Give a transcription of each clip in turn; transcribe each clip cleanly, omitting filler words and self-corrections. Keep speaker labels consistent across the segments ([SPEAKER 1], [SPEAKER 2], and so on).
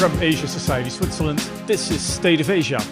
[SPEAKER 1] From Asia Society Switzerland, this is State of Asia.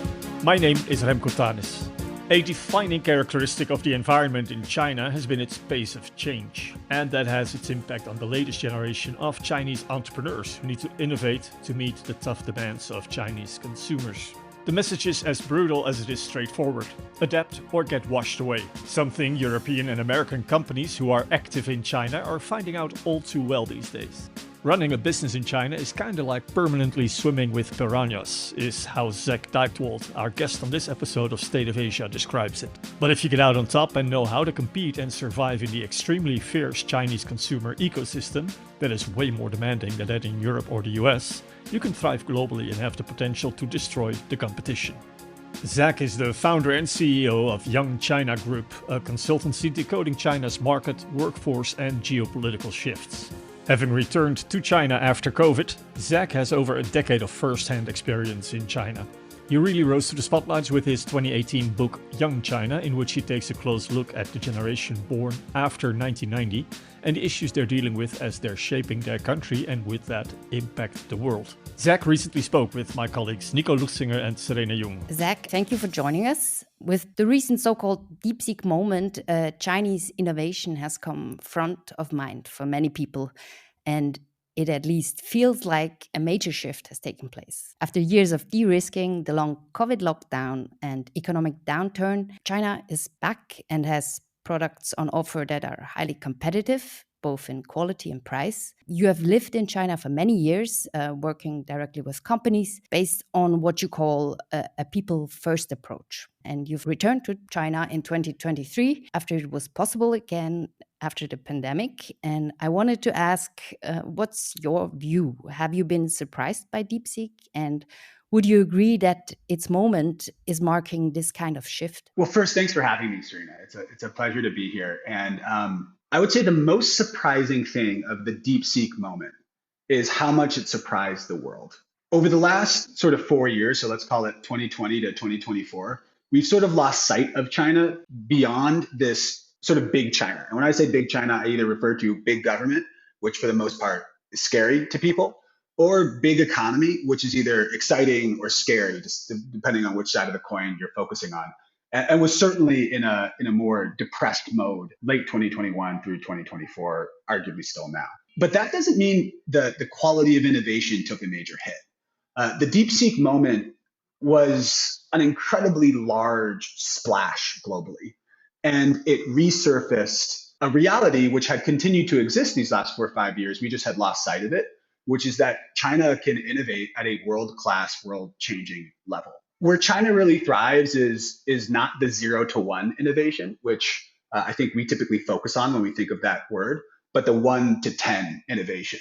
[SPEAKER 1] My name is Remco Tanis. A defining characteristic of the environment in China has been its pace of change. And that has its impact on the latest generation of Chinese entrepreneurs who need to innovate to meet the tough demands of Chinese consumers. The message is as brutal as it is straightforward. Adapt or get washed away. Something European and American companies who are active in China are finding out all too well these days. Running a business in China is kinda like permanently swimming with piranhas, is how Zak Dychtwald, our guest on this episode of State of Asia, describes it. But if you get out on top and know how to compete and survive in the extremely fierce Chinese consumer ecosystem, that is way more demanding than that in Europe or the US, you can thrive globally and have the potential to destroy the competition. Zak is the founder and CEO of Young China Group, a consultancy decoding China's market, workforce and geopolitical shifts. Having returned to China after COVID, Zak has over a decade of first-hand experience in China. He really rose to the spotlights with his 2018 book Young China, in which he takes a close look at the generation born after 1990 and the issues they're dealing with as they're shaping their country and with that impact the world. Zak recently spoke with my colleagues Nico Luchsinger and Serena Jung.
[SPEAKER 2] Zak, thank you for joining us. With the recent so-called deepseek moment, Chinese innovation has come front of mind for many people, and it at least feels like a major shift has taken place. After years of de-risking, the long COVID lockdown and economic downturn, China is back and has products on offer that are highly competitive, both in quality and price. You have lived in China for many years, working directly with companies based on what you call a people-first approach. And you've returned to China in 2023 after it was possible again after the pandemic. And I wanted to ask, what's your view? Have you been surprised by DeepSeek? And would you agree that its moment is marking this kind of shift?
[SPEAKER 3] Well, first, thanks for having me, Serena. It's a pleasure to be here. And I would say the most surprising thing of the DeepSeek moment is how much it surprised the world. Over the last sort of 4 years, so let's call it 2020 to 2024, we've sort of lost sight of China beyond this sort of big China. And when I say big China, I either refer to big government, which for the most part is scary to people, or big economy, which is either exciting or scary, just depending on which side of the coin you're focusing on. And was certainly in a more depressed mode late 2021 through 2024, arguably still now. But that doesn't mean the quality of innovation took a major hit. The DeepSeek moment was an incredibly large splash globally. And it resurfaced a reality which had continued to exist these last 4 or 5 years. We just had lost sight of it, which is that China can innovate at a world-class, world-changing level. Where China really thrives is not the 0 to 1 innovation, which I think we typically focus on when we think of that word, but the 1 to 10 innovation.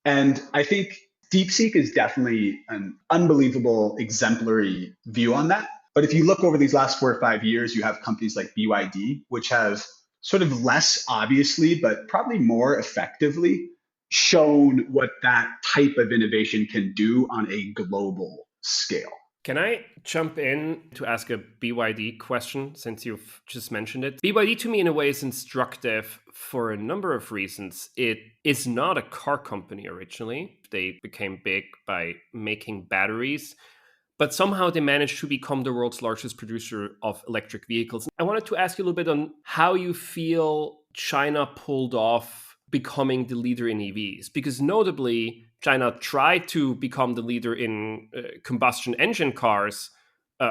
[SPEAKER 3] And I think DeepSeek is definitely an unbelievable, exemplary view on that. But if you look over these last 4 or 5 years, you have companies like BYD, which have sort of less obviously, but probably more effectively shown what that type of innovation can do on a global scale.
[SPEAKER 4] Can I jump in to ask a BYD question since you've just mentioned it? BYD to me in a way is instructive for a number of reasons. It is not a car company originally. They became big by making batteries, but somehow they managed to become the world's largest producer of electric vehicles. I wanted to ask you a little bit on how you feel China pulled off becoming the leader in EVs, because notably, China tried to become the leader in combustion engine cars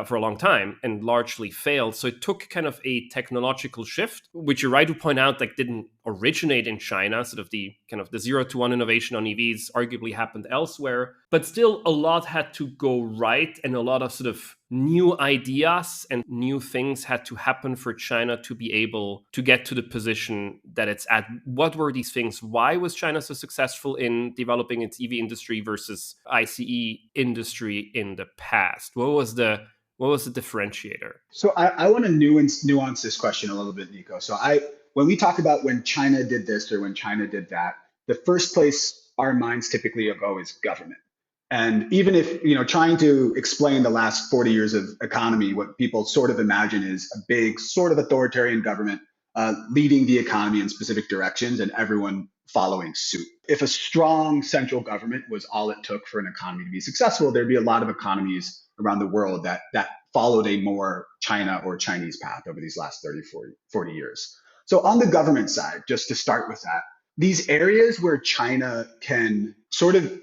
[SPEAKER 4] for a long time and largely failed. So it took kind of a technological shift, which you're right to point out, like didn't originate in China. Sort of the 0 to 1 innovation on EVs arguably happened elsewhere, but still a lot had to go right and a lot of sort of new ideas and new things had to happen for China to be able to get to the position that it's at. What were these things? Why was China so successful in developing its EV industry versus ICE industry in the past? What was the differentiator?
[SPEAKER 3] So I want to nuance this question a little bit, Nico. So when we talk about when China did this or when China did that, the first place our minds typically go is government. And even if, trying to explain the last 40 years of economy, what people sort of imagine is a big sort of authoritarian government leading the economy in specific directions and everyone following suit. If a strong central government was all it took for an economy to be successful, there'd be a lot of economies around the world that followed a more China or Chinese path over these last 30, 40 years. So on the government side, just to start with that, these areas where China can sort of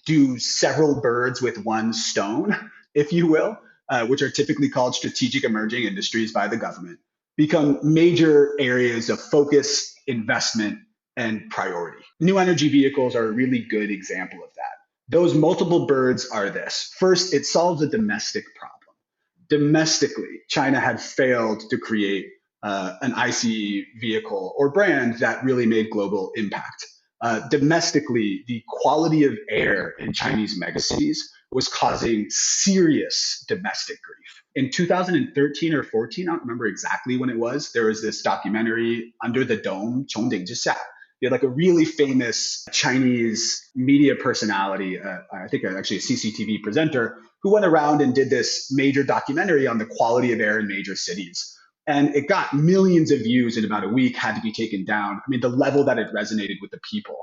[SPEAKER 3] do several birds with one stone, if you will, which are typically called strategic emerging industries by the government, become major areas of focus, investment, and priority. New energy vehicles are a really good example of that. Those multiple birds are this. First, it solves a domestic problem. Domestically, China had failed to create an ICE vehicle or brand that really made global impact. Domestically, the quality of air in Chinese megacities was causing serious domestic grief. In 2013 or 14, I don't remember exactly when it was, there was this documentary, Under the Dome, 穹顶之下. You had like a really famous Chinese media personality, I think actually a CCTV presenter, who went around and did this major documentary on the quality of air in major cities. And it got millions of views in about a week, had to be taken down. I mean, the level that it resonated with the people.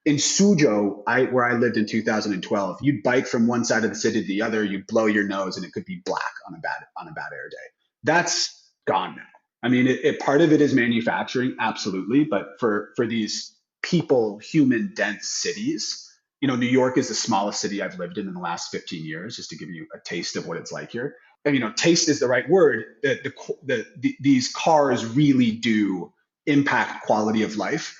[SPEAKER 3] In Suzhou, where I lived in 2012, you'd bike from one side of the city to the other, you'd blow your nose, and it could be black on a bad air day. That's gone now. I mean, part of it is manufacturing, absolutely, but for these people, human dense cities, you know, New York is the smallest city I've lived in the last 15 years, just to give you a taste of what it's like here. And, you know, taste is the right word. These cars really do impact quality of life.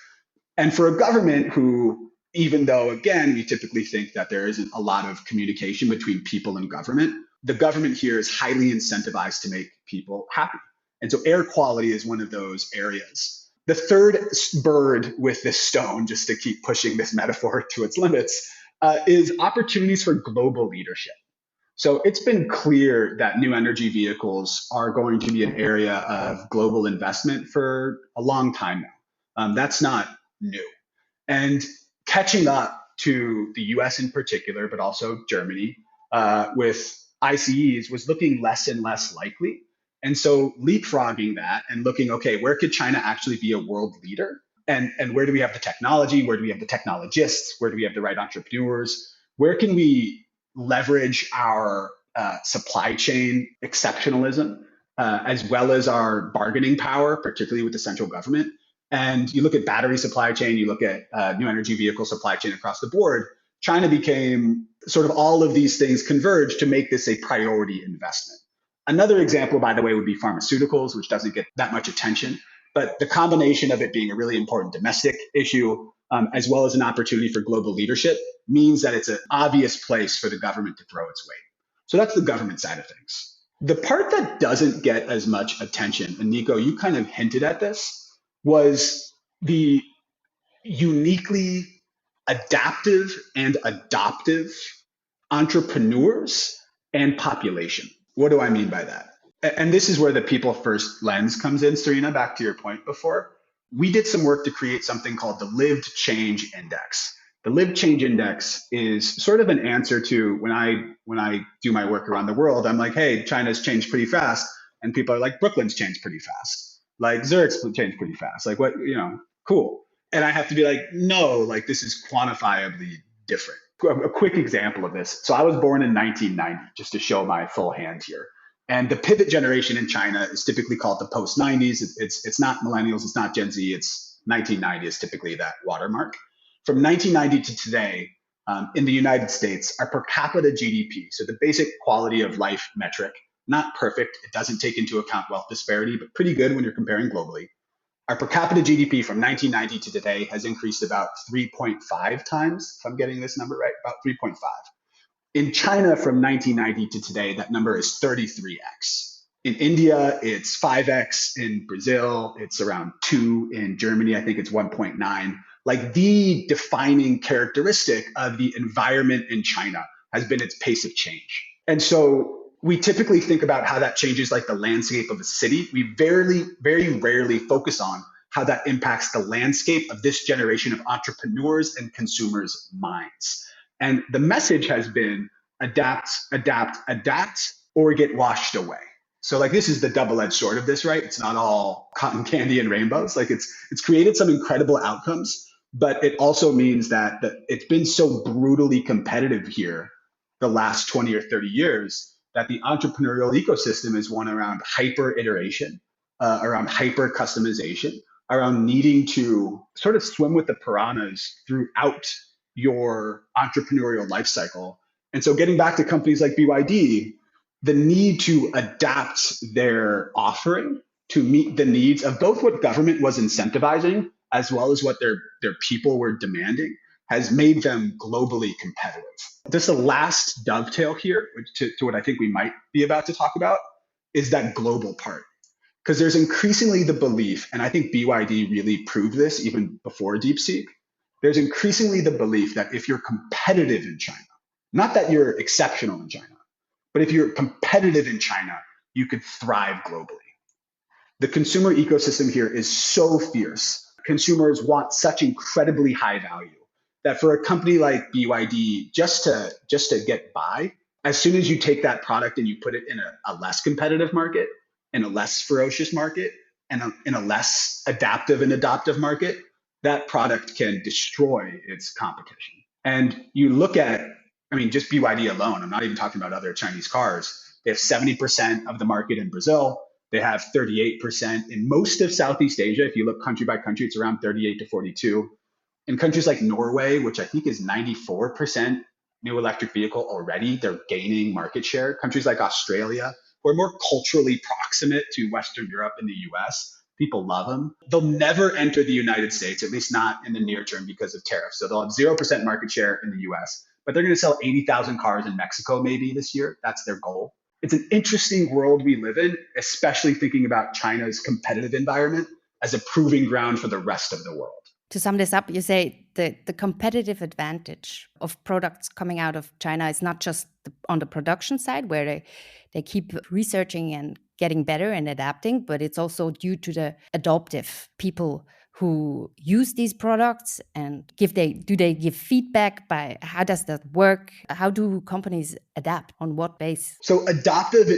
[SPEAKER 3] And for a government who, even though, again, we typically think that there isn't a lot of communication between people and government, the government here is highly incentivized to make people happy. And so air quality is one of those areas. The third bird with this stone, just to keep pushing this metaphor to its limits, is opportunities for global leadership. So it's been clear that new energy vehicles are going to be an area of global investment for a long time now. That's not new. And catching up to the US in particular, but also Germany, with ICEs was looking less and less likely. And so leapfrogging that and looking, okay, where could China actually be a world leader? And where do we have the technology? Where do we have the technologists? Where do we have the right entrepreneurs? Where can we leverage our supply chain exceptionalism, as well as our bargaining power, particularly with the central government? And you look at battery supply chain, you look at new energy vehicle supply chain across the board, China became sort of all of these things converge to make this a priority investment. Another example, by the way, would be pharmaceuticals, which doesn't get that much attention. But the combination of it being a really important domestic issue, as well as an opportunity for global leadership, means that it's an obvious place for the government to throw its weight. So that's the government side of things. The part that doesn't get as much attention, and Nico, you kind of hinted at this, was the uniquely adaptive and adoptive entrepreneurs and population. What do I mean by that? And this is where the people first lens comes in, Serena, back to your point before. We did some work to create something called the Lived Change Index. The Lived Change Index is sort of an answer to when I do my work around the world, I'm like, hey, China's changed pretty fast. And people are like, Brooklyn's changed pretty fast. Like Zurich's changed pretty fast. Like what, cool. And I have to be like, no, like this is quantifiably different. A quick example of this. So I was born in 1990, just to show my full hand here. And the pivot generation in China is typically called the post-90s. It's not millennials, it's not Gen Z, it's 1990 is typically that watermark. From 1990 to today, in the United States, our per capita GDP, so the basic quality of life metric, not perfect, it doesn't take into account wealth disparity, but pretty good when you're comparing globally. Our per capita GDP from 1990 to today has increased about 3.5 times, if I'm getting this number right, about 3.5. In China from 1990 to today, that number is 33x. In India, it's 5x. In Brazil, it's around 2. In Germany, I think it's 1.9. Like the defining characteristic of the environment in China has been its pace of change. And so we typically think about how that changes like the landscape of a city. We very rarely focus on how that impacts the landscape of this generation of entrepreneurs and consumers' minds. And the message has been adapt, adapt, adapt, or get washed away. So like this is the double-edged sword of this, right? It's not all cotton candy and rainbows. Like it's created some incredible outcomes, but it also means that it's been so brutally competitive here the last 20 or 30 years that the entrepreneurial ecosystem is one around hyper iteration, around hyper customization, around needing to sort of swim with the piranhas throughout your entrepreneurial life cycle. And so getting back to companies like BYD, the need to adapt their offering to meet the needs of both what government was incentivizing as well as what their people were demanding has made them globally competitive. Just the last dovetail here to what I think we might be about to talk about is that global part. Because there's increasingly the belief, and I think BYD really proved this even before DeepSeek, there's increasingly the belief that if you're competitive in China, not that you're exceptional in China, but if you're competitive in China, you could thrive globally. The consumer ecosystem here is so fierce. Consumers want such incredibly high value that for a company like BYD, just to get by, as soon as you take that product and you put it in a less competitive market, in a less ferocious market, and in a less adaptive and adoptive market, that product can destroy its competition. And you look at, I mean, just BYD alone, I'm not even talking about other Chinese cars. They have 70% of the market in Brazil. They have 38% in most of Southeast Asia. If you look country by country, it's around 38 to 42. In countries like Norway, which I think is 94% new electric vehicle already, they're gaining market share. Countries like Australia, who are more culturally proximate to Western Europe and the US, people love them. They'll never enter the United States, at least not in the near term because of tariffs. So they'll have 0% market share in the US, but they're going to sell 80,000 cars in Mexico maybe this year. That's their goal. It's an interesting world we live in, especially thinking about China's competitive environment as a proving ground for the rest of the world.
[SPEAKER 2] To sum this up, you say the competitive advantage of products coming out of China is not just on the production side, where they keep researching and getting better and adapting, but it's also due to the adoptive people who use these products and do they give feedback by how does that work? How do companies adapt? On what base?
[SPEAKER 3] So adoptive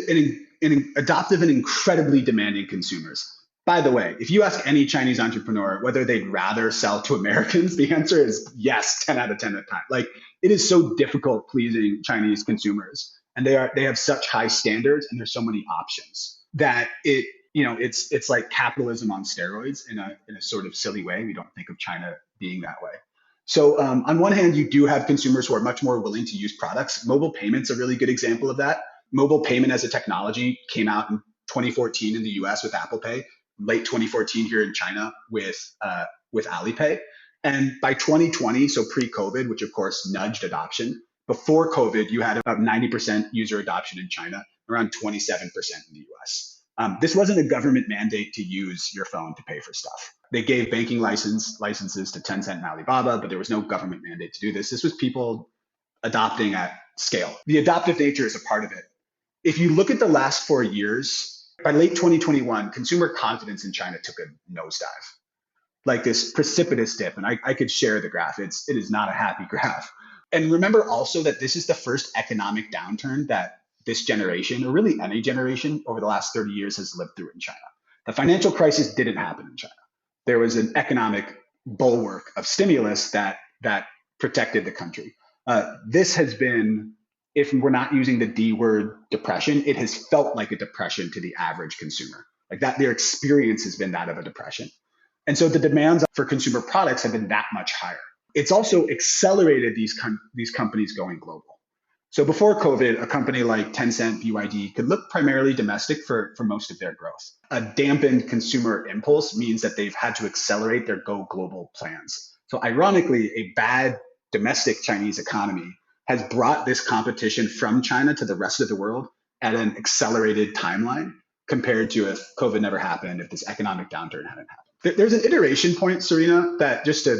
[SPEAKER 3] and incredibly demanding consumers. By the way, if you ask any Chinese entrepreneur whether they'd rather sell to Americans, the answer is yes, 10 out of 10 at the time. Like it is so difficult pleasing Chinese consumers, and they have such high standards, and there's so many options that it's like capitalism on steroids in a sort of silly way. We don't think of China being that way. So on one hand, you do have consumers who are much more willing to use products. Mobile payments are a really good example of that. Mobile payment as a technology came out in 2014 in the US with Apple Pay, late 2014 here in China with Alipay. And by 2020, so pre-COVID, which of course nudged adoption, before COVID, you had about 90% user adoption in China, around 27% in the US. This wasn't a government mandate to use your phone to pay for stuff. They gave banking licenses to Tencent and Alibaba, but there was no government mandate to do this. This was people adopting at scale. The adoptive nature is a part of it. If you look at the last 4 years, by late 2021, consumer confidence in China took a nosedive, like this precipitous dip. And I could share the graph. It is not a happy graph. And remember also that this is the first economic downturn that this generation, or really any generation over the last 30 years, has lived through in China. The financial crisis didn't happen in China. There was an economic bulwark of stimulus that protected the country. This has been, if we're not using the D word, depression, it has felt like a depression to the average consumer. Like that, their experience has been that of a depression. And so the demands for consumer products have been that much higher. It's also accelerated these companies going global. So before COVID, a company like Tencent, BYD could look primarily domestic for most of their growth. A dampened consumer impulse means that they've had to accelerate their go global plans. So ironically, a bad domestic Chinese economy has brought this competition from China to the rest of the world at an accelerated timeline compared to if COVID never happened, if this economic downturn hadn't happened. There's an iteration point, Serena, that just a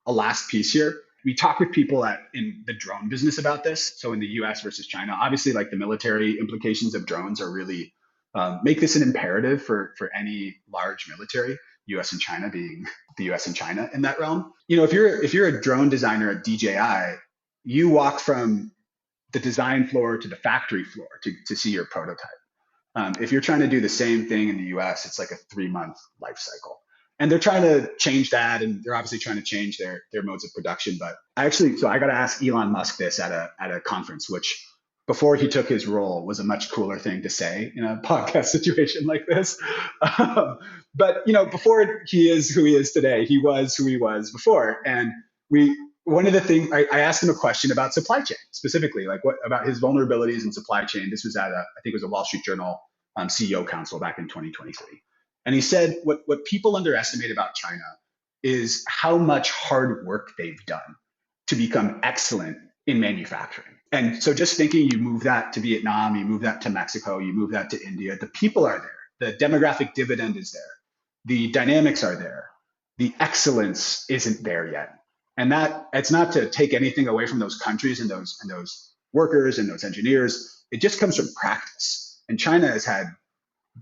[SPEAKER 3] last piece here. We talk with people in the drone business about this. So in the US versus China, obviously like the military implications of drones are really, make this an imperative for any large military, US and China being the US and China in that realm. You know, if you're a drone designer at DJI, you walk from the design floor to the factory floor to see your prototype. If you're trying to do the same thing in the US, it's like a 3-month life cycle. And they're trying to change that, and they're obviously trying to change their modes of production. But so I got to ask Elon Musk this at a conference, which before he took his role was a much cooler thing to say in a podcast situation like this. But before he is who he is today, he was who he was before. And one of the things I asked him a question about supply chain specifically, like what about his vulnerabilities in supply chain. This was at I think it was a Wall Street Journal CEO Council back in 2023. And he said what people underestimate about China is how much hard work they've done to become excellent in manufacturing. And so just thinking you move that to Vietnam, you move that to Mexico, you move that to India, the people are there. The demographic dividend is there. The dynamics are there. The excellence isn't there yet. And that it's not to take anything away from those countries and those workers and those engineers. It just comes from practice. And China has had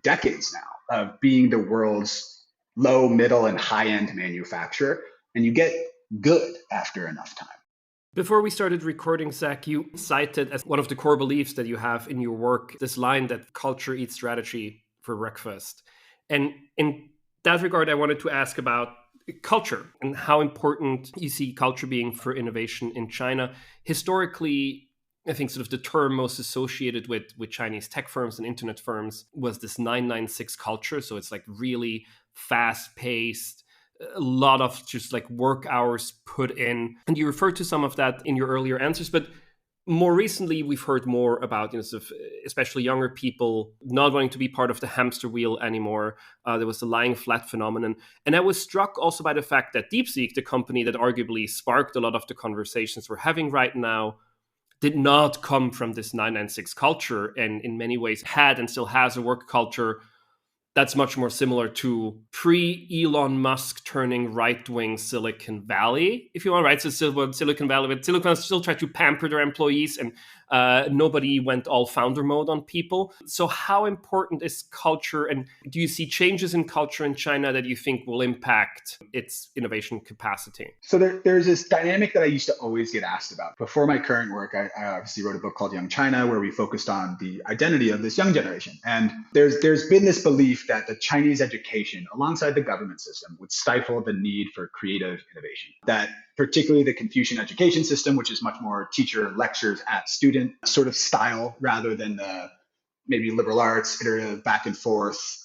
[SPEAKER 3] decades now of being the world's low, middle, and high-end manufacturer. And you get good after enough time.
[SPEAKER 4] Before we started recording, Zak, you cited as one of the core beliefs that you have in your work, this line that culture eats strategy for breakfast. And in that regard, I wanted to ask about culture and how important you see culture being for innovation in China. Historically, I think sort of the term most associated with Chinese tech firms and internet firms was this 996 culture. So it's like really fast-paced, a lot of just like work hours put in. And you referred to some of that in your earlier answers, but more recently, we've heard more about, sort of, especially younger people not wanting to be part of the hamster wheel anymore. There was the lying flat phenomenon. And I was struck also by the fact that DeepSeek, the company that arguably sparked a lot of the conversations we're having right now, did not come from this 996 culture, and in many ways had and still has a work culture that's much more similar to pre-Elon Musk turning right-wing Silicon Valley, if you want, right? So still Silicon Valley, but Silicon Valley still tried to pamper their employees, and nobody went all founder mode on people. So how important is culture, and do you see changes in culture in China that you think will impact its innovation capacity?
[SPEAKER 3] So there's this dynamic that I used to always get asked about. Before my current work, I obviously wrote a book called Young China, where we focused on the identity of this young generation. And there's been this belief that the Chinese education, alongside the government system, would stifle the need for creative innovation. That particularly the Confucian education system, which is much more teacher lectures at student sort of style, rather than the maybe liberal arts, iterative back and forth,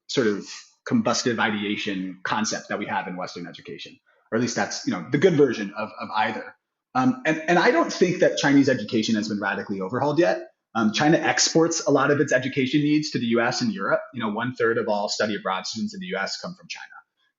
[SPEAKER 3] sort of combustive ideation concept that we have in Western education, or at least that's the good version of either. And I don't think that Chinese education has been radically overhauled yet. China exports a lot of its education needs to the US and Europe. 1/3 of all study abroad students in the US come from China.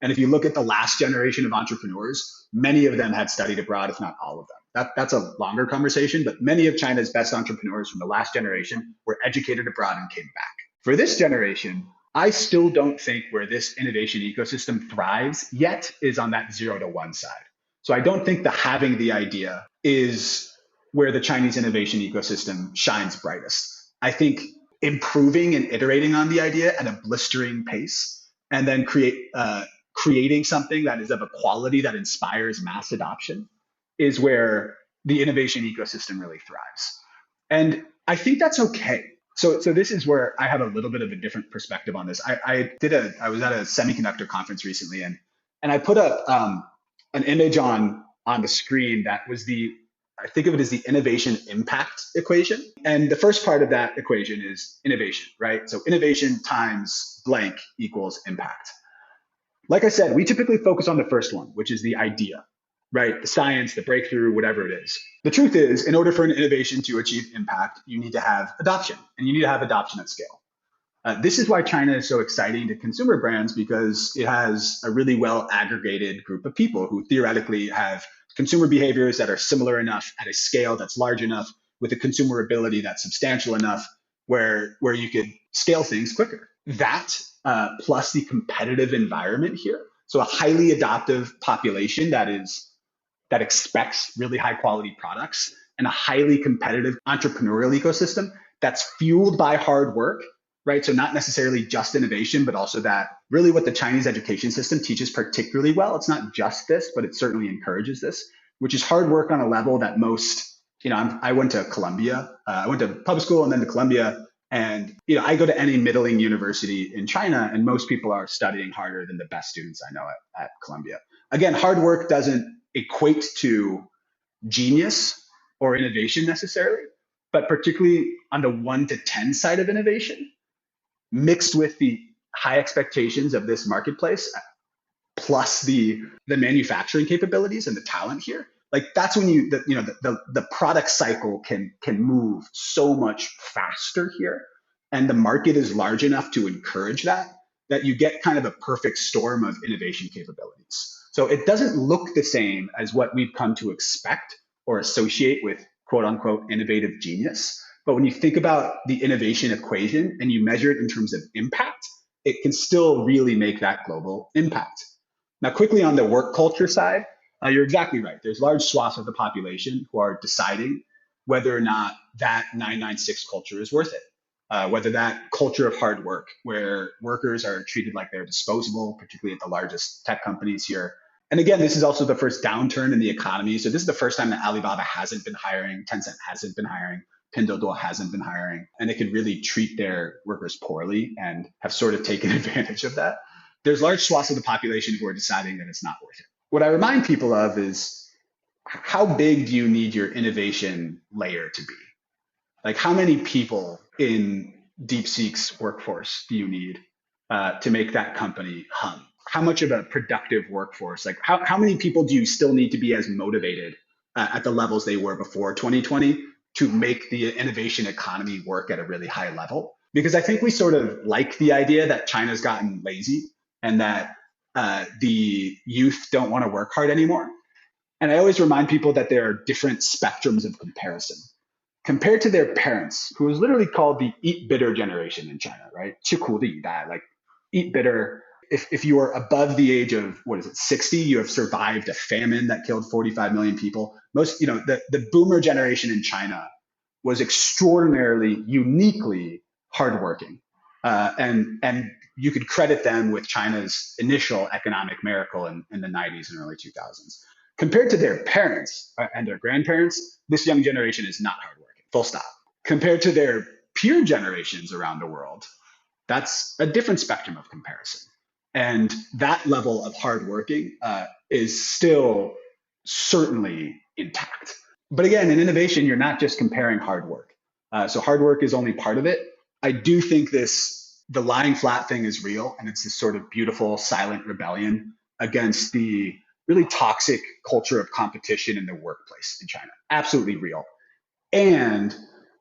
[SPEAKER 3] And if you look at the last generation of entrepreneurs, many of them had studied abroad, if not all of them. That's a longer conversation, but many of China's best entrepreneurs from the last generation were educated abroad and came back. For this generation, I still don't think where this innovation ecosystem thrives yet is on that 0 to 1 side. So I don't think the having the idea is where the Chinese innovation ecosystem shines brightest. I think improving and iterating on the idea at a blistering pace, and then creating something that is of a quality that inspires mass adoption, is where the innovation ecosystem really thrives. And I think that's okay. So this is where I have a little bit of a different perspective on this. I was at a semiconductor conference recently, and I put up an image on the screen that was I think of it as the innovation impact equation. And the first part of that equation is innovation, right? So innovation times blank equals impact. Like I said, we typically focus on the first one, which is the idea, right? The science, the breakthrough, whatever it is. The truth is, in order for an innovation to achieve impact, you need to have adoption, and you need to have adoption at scale. This is why China is so exciting to consumer brands, because it has a really well aggregated group of people who theoretically have consumer behaviors that are similar enough at a scale that's large enough, with a consumer ability that's substantial enough where you could scale things quicker. That plus the competitive environment here. So a highly adaptive population that expects really high quality products, and a highly competitive entrepreneurial ecosystem that's fueled by hard work, right? So not necessarily just innovation, but also that really what the Chinese education system teaches particularly well. It's not just this, but it certainly encourages this, which is hard work on a level that most, I went to Columbia. I went to public school and then to Columbia. And I go to any middling university in China, and most people are studying harder than the best students I know at Columbia. Again, hard work doesn't equate to genius or innovation necessarily, but particularly on the 1 to 10 side of innovation, mixed with the high expectations of this marketplace, plus the manufacturing capabilities and the talent here, like that's when the product cycle can move so much faster here, and the market is large enough to encourage that you get kind of a perfect storm of innovation capabilities. So it doesn't look the same as what we've come to expect or associate with quote unquote innovative genius. But when you think about the innovation equation and you measure it in terms of impact, it can still really make that global impact. Now, quickly on the work culture side, you're exactly right. There's large swaths of the population who are deciding whether or not that 996 culture is worth it. Whether that culture of hard work, where workers are treated like they're disposable, particularly at the largest tech companies here. And again, this is also the first downturn in the economy. So this is the first time that Alibaba hasn't been hiring, Tencent hasn't been hiring, Pinduoduo hasn't been hiring, and they could really treat their workers poorly and have sort of taken advantage of that. There's large swaths of the population who are deciding that it's not worth it. What I remind people of is, how big do you need your innovation layer to be? Like, how many people in DeepSeek's workforce do you need to make that company hum? How much of a productive workforce? Like, how many people do you still need to be as motivated at the levels they were before 2020 to make the innovation economy work at a really high level? Because I think we sort of like the idea that China's gotten lazy and that the youth don't want to work hard anymore. And I always remind people that there are different spectrums of comparison. Compared to their parents, who was literally called the eat bitter generation in China, right? 吃苦的一代, like eat bitter. If you are above the age of, 60, you have survived a famine that killed 45 million people. The boomer generation in China was extraordinarily, uniquely hardworking. And you could credit them with China's initial economic miracle in the 90s and early 2000s. Compared to their parents and their grandparents, this young generation is not hardworking, full stop. Compared to their peer generations around the world, that's a different spectrum of comparison. And that level of hardworking is still certainly intact. But again, in innovation, you're not just comparing hard work. So hard work is only part of it. I do think the lying flat thing is real, and it's this sort of beautiful silent rebellion against the really toxic culture of competition in the workplace in China. Absolutely real. And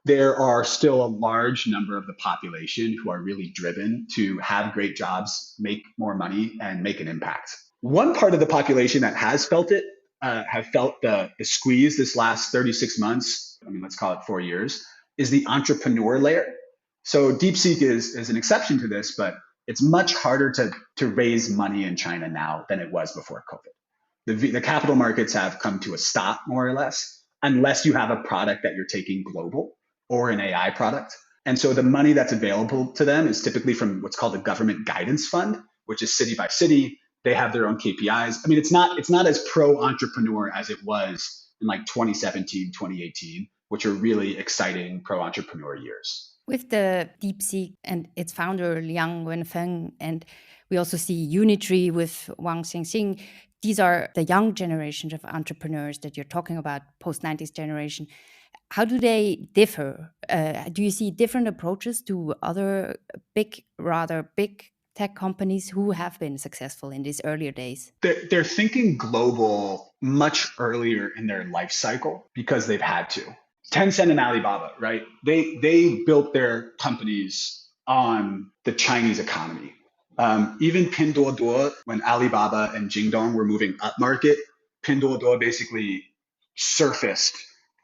[SPEAKER 3] there are still a large number of the population who are really driven to have great jobs, make more money, and make an impact. One part of the population that has felt it, have felt the squeeze this last 36 months, let's call it 4 years, is the entrepreneur layer. So DeepSeek is an exception to this, but it's much harder to raise money in China now than it was before COVID. The capital markets have come to a stop, more or less, unless you have a product that you're taking global or an AI product. And so the money that's available to them is typically from what's called a government guidance fund, which is city by city. They have their own KPIs. It's not as pro-entrepreneur as it was in like 2017, 2018, which are really exciting pro-entrepreneur years.
[SPEAKER 2] With the DeepSeek and its founder, Liang Wenfeng, and we also see Unitree with Wang Xingxing, these are the young generations of entrepreneurs that you're talking about, post-90s generation. How do they differ? Do you see different approaches to other rather big tech companies who have been successful in these earlier days?
[SPEAKER 3] They're thinking global much earlier in their life cycle because they've had to. Tencent and Alibaba, right? They built their companies on the Chinese economy. Even Pinduoduo, when Alibaba and Jingdong were moving upmarket, Pinduoduo basically surfaced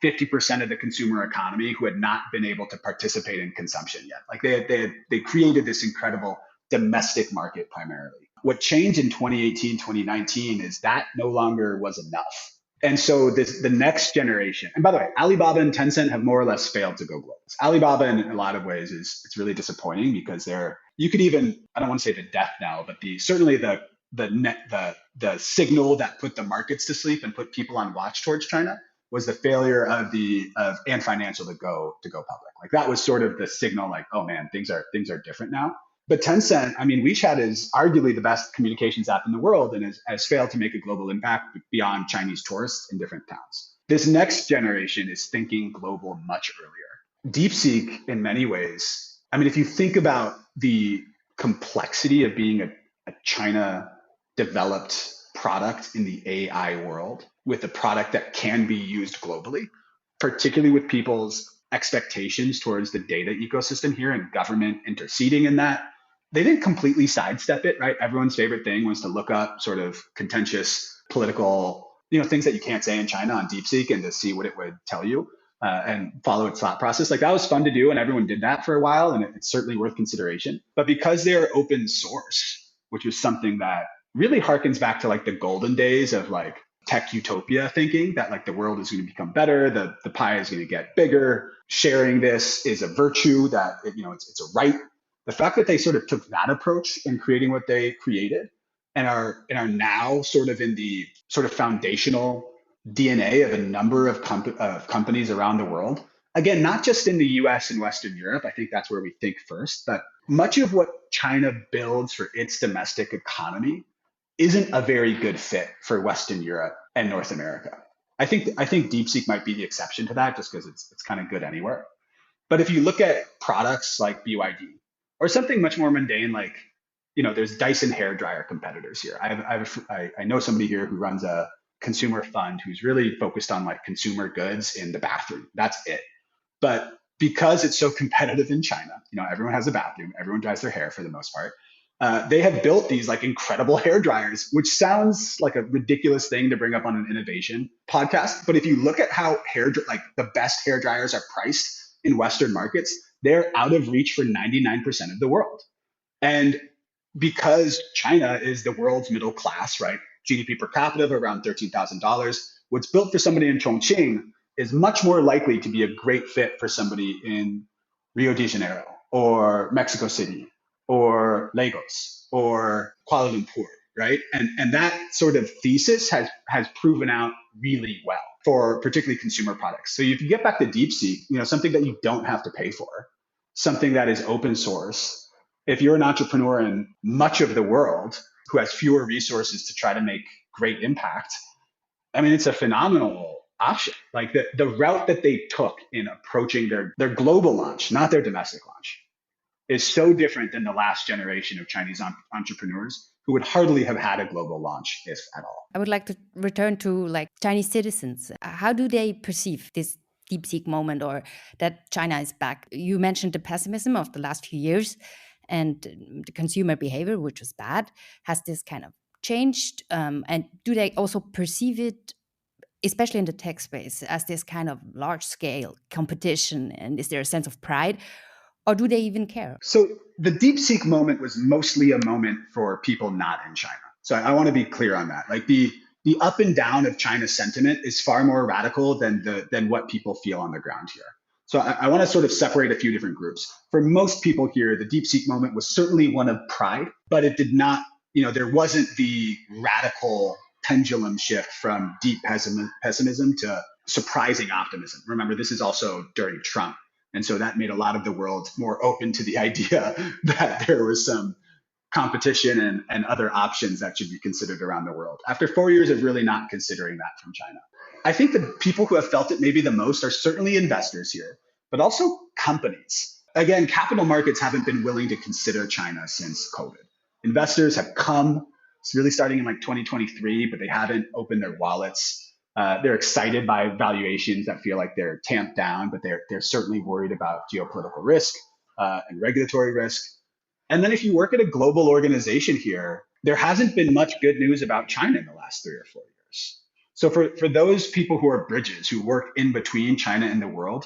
[SPEAKER 3] 50% of the consumer economy who had not been able to participate in consumption yet. Like they created this incredible domestic market primarily. What changed in 2018, 2019 is that no longer was enough. And so the next generation, and by the way, Alibaba and Tencent have more or less failed to go global. Alibaba in a lot of ways it's really disappointing because you could even, I don't want to say the death knell, but certainly the signal that put the markets to sleep and put people on watch towards China was the failure of Ant Financial to go public. Like that was sort of the signal, like, oh man, things are different now. But Tencent, I mean, WeChat is arguably the best communications app in the world and has failed to make a global impact beyond Chinese tourists in different towns. This next generation is thinking global much earlier. DeepSeek, in many ways, I mean, if you think about the complexity of being a China developed product in the AI world with a product that can be used globally, particularly with people's expectations towards the data ecosystem here and government interceding in that, they didn't completely sidestep it, right? Everyone's favorite thing was to look up sort of contentious political, things that you can't say in China on DeepSeek and to see what it would tell you and follow its thought process. Like that was fun to do, and everyone did that for a while, and it's certainly worth consideration. But because they're open source, which was something that really harkens back to like the golden days of like tech utopia thinking that like the world is going to become better, the pie is going to get bigger, sharing this is a virtue, that it's a right. The fact that they sort of took that approach in creating what they created and are now sort of in the sort of foundational DNA of a number of companies around the world. Again, not just in the US and Western Europe, I think that's where we think first, but much of what China builds for its domestic economy isn't a very good fit for Western Europe and North America. I think DeepSeek might be the exception to that just because it's kind of good anywhere. But if you look at products like BYD or something much more mundane, like, there's Dyson hairdryer competitors here. I know somebody here who runs a consumer fund who's really focused on like consumer goods in the bathroom. That's it. But because it's so competitive in China, everyone has a bathroom, everyone dries their hair for the most part. They have built these like incredible hair dryers, which sounds like a ridiculous thing to bring up on an innovation podcast. But if you look at how the best hair dryers are priced in Western markets, they're out of reach for 99% of the world. And because China is the world's middle class, right? GDP per capita of around $13,000. What's built for somebody in Chongqing is much more likely to be a great fit for somebody in Rio de Janeiro or Mexico City or Lagos or Kuala Lumpur, right? And that sort of thesis has proven out really well for particularly consumer products. So if you get back to DeepSeek, something that you don't have to pay for, something that is open source. If you're an entrepreneur in much of the world who has fewer resources to try to make great impact, I mean, it's a phenomenal option. Like the route that they took in approaching their global launch, not their domestic launch, is so different than the last generation of Chinese entrepreneurs who would hardly have had a global launch, if at all.
[SPEAKER 2] I would like to return to like Chinese citizens. How do they perceive this DeepSeek moment or that China is back? You mentioned the pessimism of the last few years and the consumer behavior, which was bad. Has this kind of changed? And do they also perceive it, especially in the tech space, as this kind of large-scale competition? And is there a sense of pride? Or do they even care?
[SPEAKER 3] So the DeepSeek moment was mostly a moment for people not in China. So I want to be clear on that. Like the up and down of China's sentiment is far more radical than what people feel on the ground here. So I want to sort of separate a few different groups. For most people here, the DeepSeek moment was certainly one of pride, but it did not, there wasn't the radical pendulum shift from deep pessimism to surprising optimism. Remember, this is also during Trump. And so that made a lot of the world more open to the idea that there was some competition and other options that should be considered around the world. After 4 years of really not considering that from China. I think the people who have felt it maybe the most are certainly investors here, but also companies. Again, capital markets haven't been willing to consider China since COVID. Investors have come, it's really starting in like 2023, but they haven't opened their wallets. They're excited by valuations that feel like they're tamped down, but they're certainly worried about geopolitical risk and regulatory risk. And then if you work at a global organization here, there hasn't been much good news about China in the last 3 or 4 years. So for those people who are bridges, who work in between China and the world,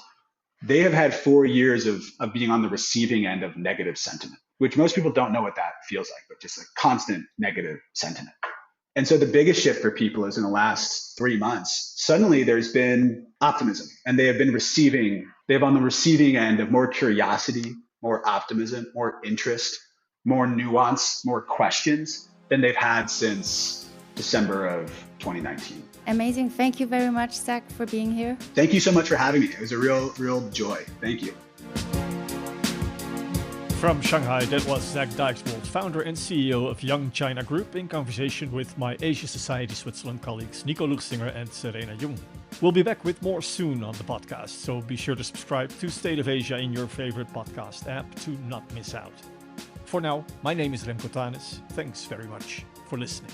[SPEAKER 3] they have had 4 years of being on the receiving end of negative sentiment, which most people don't know what that feels like, but just a constant negative sentiment. And so the biggest shift for people is in the last 3 months, suddenly there's been optimism, and they have on the receiving end of more curiosity, more optimism, more interest, more nuance, more questions than they've had since December of 2019.
[SPEAKER 2] Amazing. Thank you very much, Zak, for being here.
[SPEAKER 3] Thank you so much for having me. It was a real joy. Thank you.
[SPEAKER 1] From Shanghai, that was Zak Dychtwald, founder and CEO of Young China Group, in conversation with my Asia Society Switzerland colleagues Nico Luchsinger and Serena Jung. We'll be back with more soon on the podcast, so be sure to subscribe to State of Asia in your favorite podcast app to not miss out. For now, my name is Remco Tanis. Thanks very much for listening.